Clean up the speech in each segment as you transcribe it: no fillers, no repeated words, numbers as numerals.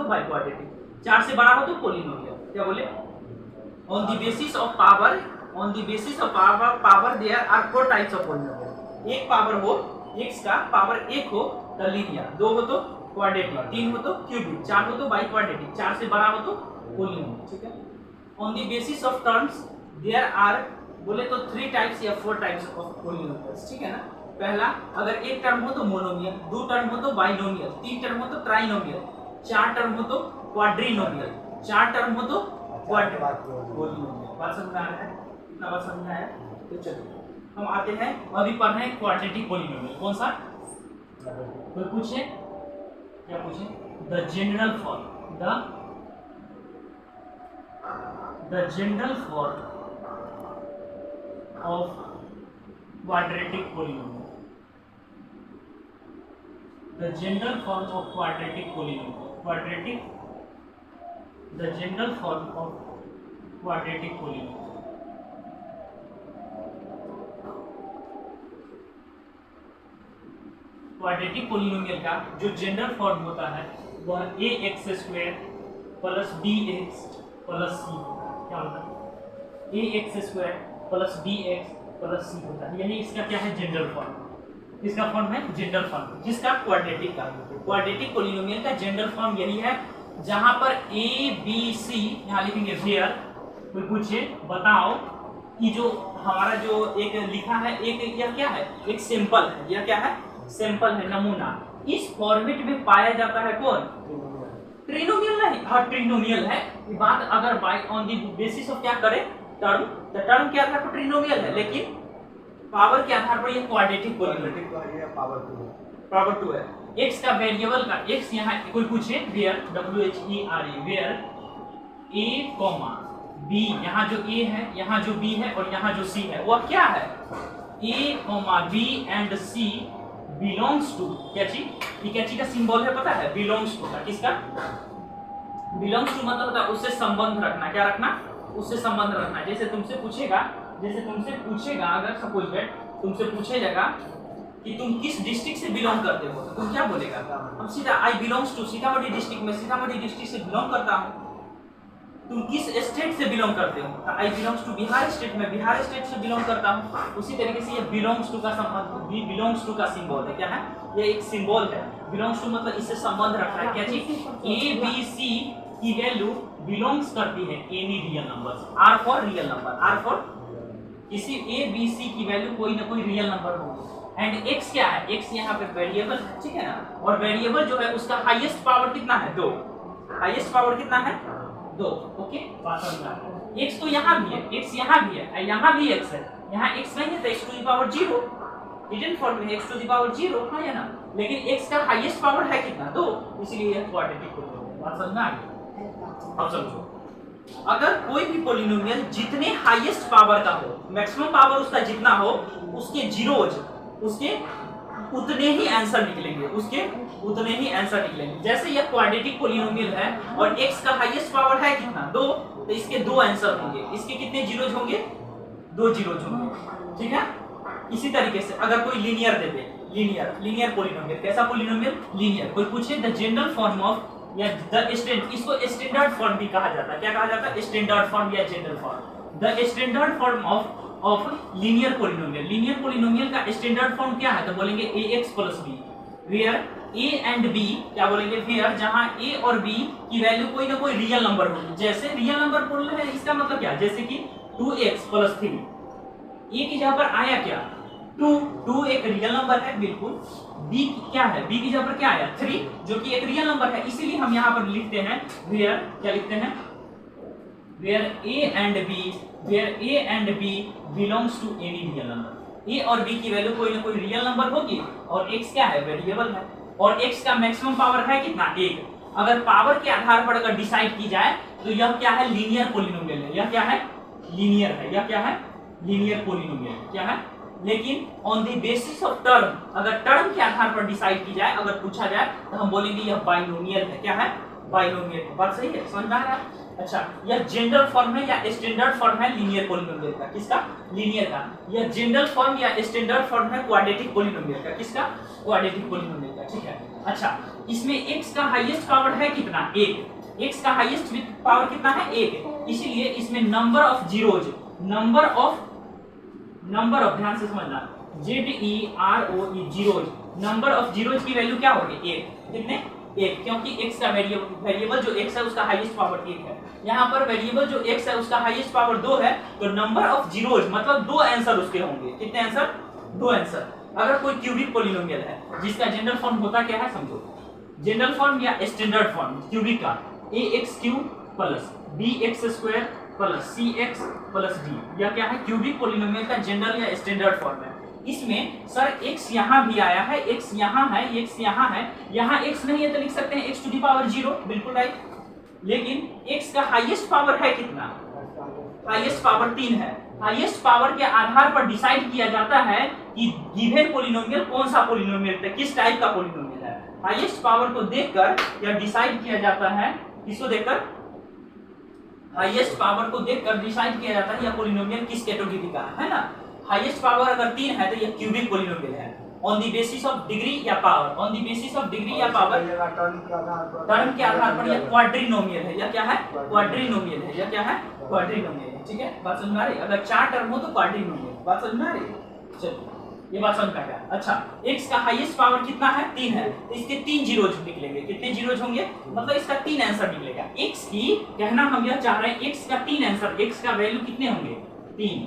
तो by quadratic, 4 से बड़ा हो तो पोलिनोमियल। क्या बोले? On the basis of power, on the basis of power there are 4 types of polynomial. एक पावर हो x का पावर 1 हो तो लीनियर, 2 हो तो क्वाड्रेटिक, 3 हो तो क्यूबिक, 4 हो तो बाई क्वाड्रेटिक, 4 से बड़ा हो तो पोलिनोमियल। ठीक है। On the basis of terms there are, बोले तो 3 टाइप्स या 4 टाइप्स ऑफ पोलिनोमियल्स। ठीक है ना। पहला, अगर एक टर्म हो तो मोनोमियल, 2 टर्म हो तो बाइनोमियल, 3 टर्म हो तो ट्राइनोमियल, 4 टर्म हो तो क्वाड्रिनोमियल, 4 टर्म हो तो क्वाड्रिनोमियल। बात समझ में आ रहा है? इतना बात समझ में आया? तो चलिए हम आते हैं, अभी पढ़ रहे हैं क्वाड्रेटिक पोलिनोमियल। कौन सा? कोई पूछे? क्या पूछे? The general form, the general form of quadratic polynomial, the general form of quadratic polynomial, quadratic, the general form of quadratic polynomial। Quadratic polynomial का जो जनरल फॉर्म होता है वह ax² plus bx plus c। क्या होता है? ax² plus bx plus c होता है, यानी इसका क्या है? General form. इसका फॉर्म है जनरल फॉर्म, जिसका क्वाड्रेटिक का, क्वाड्रेटिक पोलिनोमियल का जनरल फॉर्म यही है जहां पर a b c, यहां लिखेंगे वेयर। कोई पूछे बताओ कि जो हमारा जो एक लिखा है, एक यह क्या है? एक सैंपल है। यह क्या है? सैंपल है, नमूना। इस फॉर्मेट में पाया जाता है कौन? ट्रिनोमियल नहीं, हाँ ट्रिनोमियल है। ये बात अगर by on the basis of क्या करे? टर्म, तो टर्म के आधार पर ट्रिनोमियल है, लेकिन पावर के आधार पर ये क्वाड्रेटिक पोलिनोमियल पावर 2 है। x का वेरिएबल का x, यहाँ कोई पूछे where, WHERE, where a, b, यहाँ जो a है, यहाँ जो b है और यहाँ जो c है, वह क्या है? a, b and c belongs to, क्या चीज? ये क्या चीज का सिंबल है पता है? बिलोंग्स टू का। किसका? बिलोंग्स टू मतलब होता है उससे संबंध रखना। क्या रखना? उससे संबंध रखना। जैसे तुमसे पूछेगा, अगर सपोज दैट तुमसे पूछेगा कि तुम किस डिस्ट्रिक्ट से बिलोंग करते हो, तो तुम क्या बोलेगा? हम सीधा आई बिलोंग्स टू सीतामढ़ी डिस्ट्रिक्ट में, सीतामढ़ी डिस्ट्रिक्ट से बिलोंग करता हूँ। तुम किस स्टेट से बिलोंग करते हो? तो आई बिलोंग्स टू बिहार स्टेट में, बिहार स्टेट से बिलोंग करता हूँ। उसी तरीके से ये बिलोंग्स टू का संबंध, बिलोंग्स टू का सिंबल है। क्या है? ये एक सिंबल है। बिलोंग्स टू मतलब इससे संबंध रखना है। क्या चीज? ए बी सी की वैल्यू बिलोंग्स करती है any real number. R for real number, R for किसी ए बी सी की वैल्यू कोई ना कोई रियल नंबर होगी। एंड x क्या है? x यहाँ पे वेरिएबल है। ठीक है ना। और वेरिएबल जो है उसका हाईएस्ट पावर कितना है? 2। हाईएस्ट पावर कितना है? 2। ओके, बात समझ में आ रहा है? x तो यहाँ भी है, x यहाँ भी है, यहाँ भी x है। यहाँ x नहीं है तो x to the power 0, hidden form में x टू द पावर 0, हाँ या ना? लेकिन x का हाईएस्ट पावर है कितना? 2, इसलिए यह क्वाड्रेटिक पोलिनोमियल। बात समझ में आ गई? अब समझो, अगर कोई भी पोलिनोमियल जितने हाईएस्ट पावर का हो, मैक्सिमम पावर उसका जितना हो, उसके जीरोज, उसके उतने ही आंसर निकलेंगे, उसके उतने ही आंसर निकलेंगे। जैसे यह क्वाड्रेटिक पोलिनोमियल है और x का हाईएस्ट पावर है कितना? 2, तो इसके 2 आंसर होंगे। इसके कितने जीरोज होंगे? 2 जीरोज होंगे। ठीक है। इसी तरीके से अगर कोई लीनियर दे दे, लीनियर पोलिनोमियल, कैसा पोलिनोमियल? लीनियर। कोई पूछे द जनरल फॉर्म ऑफ या इसको स्टैंडर्ड फॉर्म भी कहा जाता है। क्या कहा जाता है? स्टैंडर्ड फॉर्म या general form. The standard form of linear polynomial. Linear polynomial का स्टैंडर्ड फॉर्म क्या है? तो बोलेंगे ax plus b, where a and b, क्या बोलेंगे? वेयर जहां a और b की वैल्यू कोई ना कोई रियल नंबर होगी। जैसे रियल नंबर बोल रहे हैं, इसका मतलब क्या? जैसे कि 2x प्लस 3, a की जगह पर आया क्या? 2 एक रियल नंबर है बिल्कुल। b क्या है? b की जगह पर क्या आया? 3, जो कि एक रियल नंबर है। इसीलिए हम यहाँ पर लिखते हैं वेयर, क्या लिखते हैं? Where a and b belongs to any real number. a और b की वैल्यू कोई ना कोई रियल नंबर होगी और x क्या है? वेरिएबल है। और x का मैक्सिमम पावर है कितना? 1। अगर पावर के आधार पर अगर डिसाइड की जाए तो यह क्या है? लीनियर पोलिनोमियल है। यह क्या है? लीनियर है। यह क्या है? Linear polynomial. क्या है? लेकिन on the basis of term, अगर टर्म के आधार पर डिसाइड की जाए, अगर पूछा जाए तो हम बोलेंगे यह बाइनोमियल है। क्या है? बाइनोमियल। बात सही है? समझ में आ रहा है? अच्छा, यह जनरल फॉर्म है या स्टैंडर्ड फॉर्म है लीनियर पोलिनोमियल का? किसका? लीनियर का। यह जनरल फॉर्म या स्टैंडर्ड फॉर्म है क्वाड्रेटिक पोलिनोमियल का? किसका? क्वाड्रेटिक पोलिनोमियल का। ठीक है। अच्छा, इसमें x का हाईएस्ट पावर है कितना? 1। x का हाईएस्ट पावर कितना है? 1 है। इसीलिए इसमें number of zeros, number of ध्यान से समझना, ZEROE zeros, number of zeros की वैल्यू क्या होगी? 1। कितने? 1, क्योंकि x का वेरिएबल जो x है उसका हाईएस्ट पावर 1 है। यहाँ पर वेरिएबल जो x है उसका हाईएस्ट पावर 2 है, तो नंबर ऑफ जीरोज मतलब 2 आंसर उसके होंगे। कितने आंसर? 2 आंसर। अगर कोई क्यूबिक पॉलिनोमियल है जिसका जनरल फॉर्म होता क्या है समझो, जनरल फॉर्म या स्टैंडर्ड फॉर्म क्यूबिक का ax³ plus bx² plus cx plus d, या क्या है? क्यूबिक पॉलिनोमियल का जनरल या स्टैंडर्ड फॉर्म है। इसमें सर x यहाँ भी आया है, x यहाँ है, x यहाँ है, यहाँ x नहीं है तो लिख सकते हैं x⁴, बिल्कुल राइट। लेकिन x का हाईएस्ट पावर है कितना? हाईएस्ट पावर 3 है। हाईएस्ट पावर के आधार पर डिसाइड किया जाता है कि गिवन पॉलिनोमियल कौन सा पॉलिनोमियल है, किस टाइप का पॉलिनोमियल है। हाईएस्ट पावर को देखकर यह डिसाइड किया जाता है, किसको देखकर? हाईएस्ट पावर को देखकर डिसाइड किया जाता है यह पॉलिनोमियल किस कैटेगरी का है ना। हाईएस्ट पावर अगर 3 है तो यह क्यूबिक पॉलिनोमियल है। On the basis of degree या power, on the basis of degree या पावर, टर्म के आधार पर यह क्वाड्रिनोमियल है। यह क्या है? क्वाड्रिनोमियल है। यह क्या है? क्वाड्रिनोमियल है। ठीक है, बात समझ में आ रही? अगर 4 टर्म हो तो क्वाड्रिनोमियल। बात समझ में आ रही? चलिए, ये बात समझ में आ गया। अच्छा, x का हाईएस्ट पावर कितना है? 3 है, तो इसके 3 जीरोज निकलेंगे। कितने जीरोज होंगे? मतलब इसका 3 आंसर निकलेगा। x की कहना हम यह चाह रहे हैं, x का 3 आंसर, x का वैल्यू कितने होंगे? 3।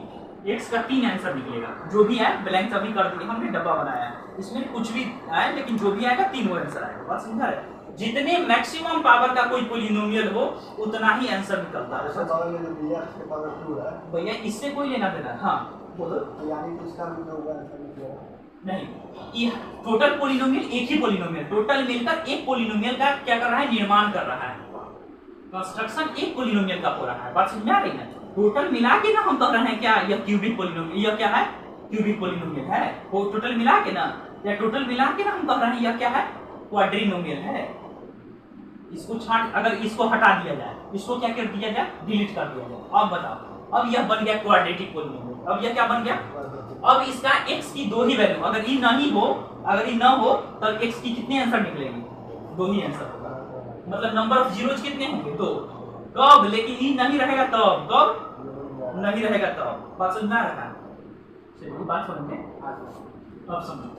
x का 3 आंसर निकलेगा। जो भी है ब्लैंक अभी कर दिए हमने, डब्बा बनाया है, इसमें कुछ भी आए लेकिन जो भी आएगा 3 आंसर आएगा। बात समझा रहे? जितने मैक्सिमम पावर का कोई पॉलिनोमियल हो उतना ही आंसर निकलता है। भैया इससे कोई लेना देना? हाँ बोलो। यानी उसका भी होगा आंसर निकलेगा? नहीं, ये टोटल पॉलिनोमियल एक ही पॉलिनोमियल, टोटल मिलकर एक पॉलिनोमियल का क्या कर रहा है? निर्माण कर रहा है। कंस्ट्रक्शन एक पॉलिनोमियल का हो रहा है। बात समझ में आ रही है? टोटल मिला के ना हम कह रहे हैं क्या यह क्यूबिक पॉलिनोमियल, यह क्या है? क्यूबिक पॉलिनोमियल है। वो टोटल मिला के ना, या टोटल मिला के ना हम कह रहे हैं यह क्या है? क्वाड्रिनोमियल है। इसको छाट, अगर इसको हटा दिया जाए, इसको क्या कर दिया जाए? डिलीट कर दिया जाए। अब बताओ, अब यह बन गया क्वाड्रेटिक पॉलिनोमियल। अब यह क्या बन गया? अब इसका x की 2 ही वैल्यू, अगर ये नहीं हो, अगर ये ना हो तब x की कितने आंसर निकलेंगे? 2 ही आंसर होगा। मतलब नंबर ऑफ जीरोज कितने होंगे? 2। कब? लेकिन ये नहीं रहेगा तब। कब नहीं रहेगा तब। बात समझ में आ रहा है? चलिए बात समझ में अब समझो।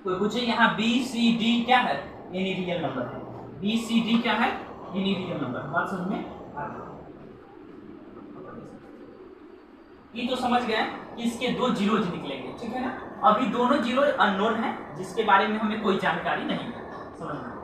कोई पूछे यहाँ BCD क्या है? एनी रियल नंबर है। BCD क्या है? Any real number. बात समझ में आ रहा है? ये तो समझ गए कि इसके 2 जीरोज निकलेंगे, ठीक है ना। अभी दोनों जीरो अननोन है जिसके बारे में हमें कोई जानकारी नहीं है। समझ में?